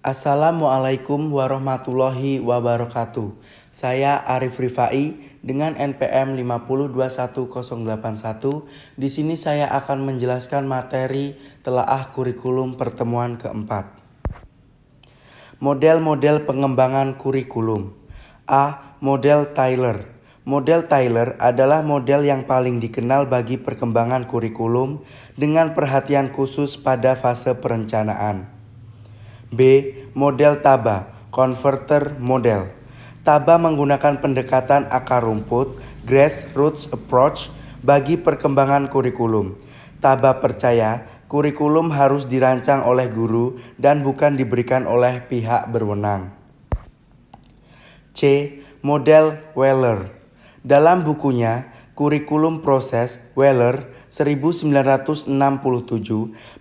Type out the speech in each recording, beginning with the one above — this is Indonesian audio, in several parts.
Assalamualaikum warahmatullahi wabarakatuh. Saya Arif Rifai dengan NPM 5021081. Di sini saya akan menjelaskan materi telaah kurikulum pertemuan keempat. Model-model pengembangan kurikulum. A. Model Taylor. Model Taylor adalah model yang paling dikenal bagi perkembangan kurikulum dengan perhatian khusus pada fase perencanaan. B. Model Taba, Converter Model. Taba menggunakan pendekatan akar rumput, grassroots approach, bagi perkembangan kurikulum. Taba percaya kurikulum harus dirancang oleh guru dan bukan diberikan oleh pihak berwenang. C. Model Weller. Dalam bukunya Kurikulum Proses, Weller 1967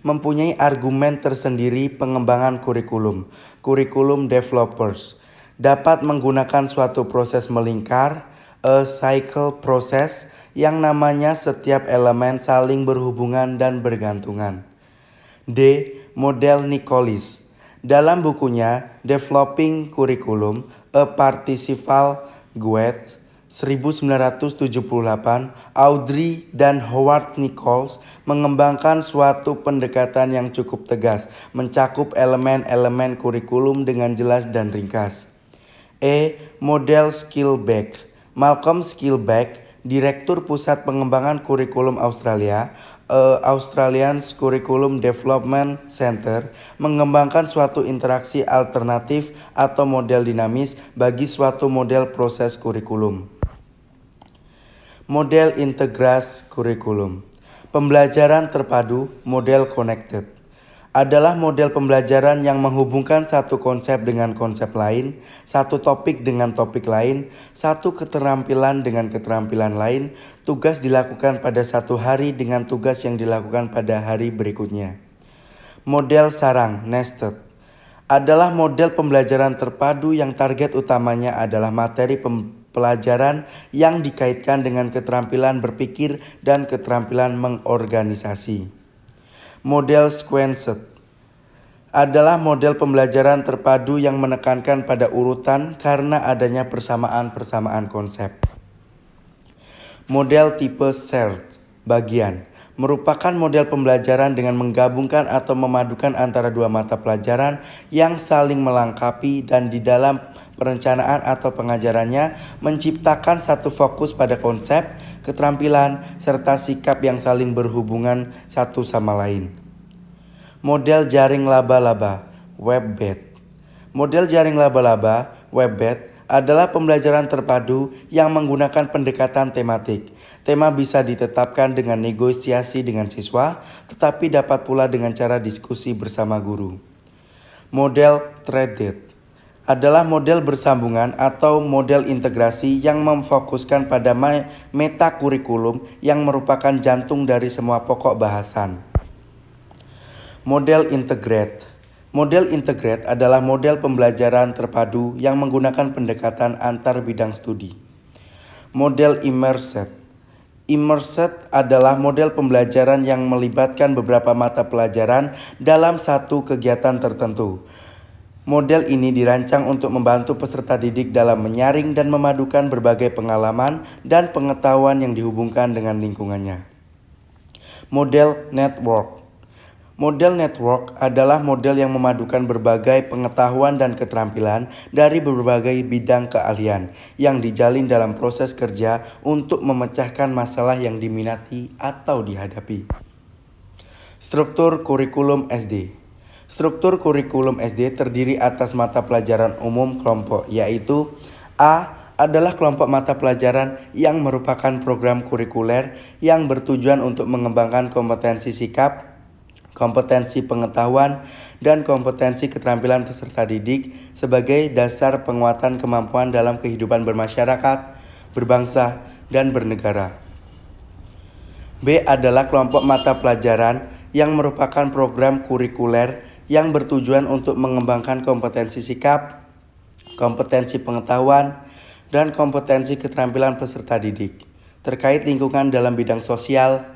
mempunyai argumen tersendiri pengembangan kurikulum. Kurikulum developers dapat menggunakan suatu proses melingkar, a cycle process, yang namanya setiap elemen saling berhubungan dan bergantungan. D. Model Nicolis. Dalam bukunya Developing Curriculum, a Participial Guide 1978, Audrey dan Howard Nichols mengembangkan suatu pendekatan yang cukup tegas, mencakup elemen-elemen kurikulum dengan jelas dan ringkas. E. Model Skillback. Malcolm Skillback, Direktur Pusat Pengembangan Kurikulum Australia, Australian Curriculum Development Center, mengembangkan suatu interaksi alternatif atau model dinamis bagi suatu model proses kurikulum. Model Integras Kurikulum. Pembelajaran terpadu, model connected, adalah model pembelajaran yang menghubungkan satu konsep dengan konsep lain, satu topik dengan topik lain, satu keterampilan dengan keterampilan lain. Tugas dilakukan pada satu hari dengan tugas yang dilakukan pada hari berikutnya. Model sarang, nested, adalah model pembelajaran terpadu yang target utamanya adalah materi pelajaran yang dikaitkan dengan keterampilan berpikir dan keterampilan mengorganisasi. Model sequenced adalah model pembelajaran terpadu yang menekankan pada urutan karena adanya persamaan-persamaan konsep. Model tipe shared, bagian, merupakan model pembelajaran dengan menggabungkan atau memadukan antara dua mata pelajaran yang saling melengkapi dan di dalam perencanaan atau pengajarannya menciptakan satu fokus pada konsep, keterampilan, serta sikap yang saling berhubungan satu sama lain. Model jaring laba-laba, WebBed. Model jaring laba-laba, WebBed, adalah pembelajaran terpadu yang menggunakan pendekatan tematik. Tema bisa ditetapkan dengan negosiasi dengan siswa, tetapi dapat pula dengan cara diskusi bersama guru. Model threaded adalah model bersambungan atau model integrasi yang memfokuskan pada meta kurikulum yang merupakan jantung dari semua pokok bahasan. Model integrate. Model integrate adalah model pembelajaran terpadu yang menggunakan pendekatan antar bidang studi. Model immersed. Immersed adalah model pembelajaran yang melibatkan beberapa mata pelajaran dalam satu kegiatan tertentu. Model ini dirancang untuk membantu peserta didik dalam menyaring dan memadukan berbagai pengalaman dan pengetahuan yang dihubungkan dengan lingkungannya. Model network. Model network adalah model yang memadukan berbagai pengetahuan dan keterampilan dari berbagai bidang keahlian yang dijalin dalam proses kerja untuk memecahkan masalah yang diminati atau dihadapi. Struktur kurikulum SD. Struktur kurikulum SD terdiri atas mata pelajaran umum kelompok, yaitu A adalah kelompok mata pelajaran yang merupakan program kurikuler yang bertujuan untuk mengembangkan kompetensi sikap, kompetensi pengetahuan, dan kompetensi keterampilan peserta didik sebagai dasar penguatan kemampuan dalam kehidupan bermasyarakat, berbangsa, dan bernegara. B adalah kelompok mata pelajaran yang merupakan program kurikuler yang bertujuan untuk mengembangkan kompetensi sikap, kompetensi pengetahuan, dan kompetensi keterampilan peserta didik terkait lingkungan dalam bidang sosial,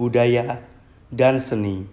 budaya, dan seni.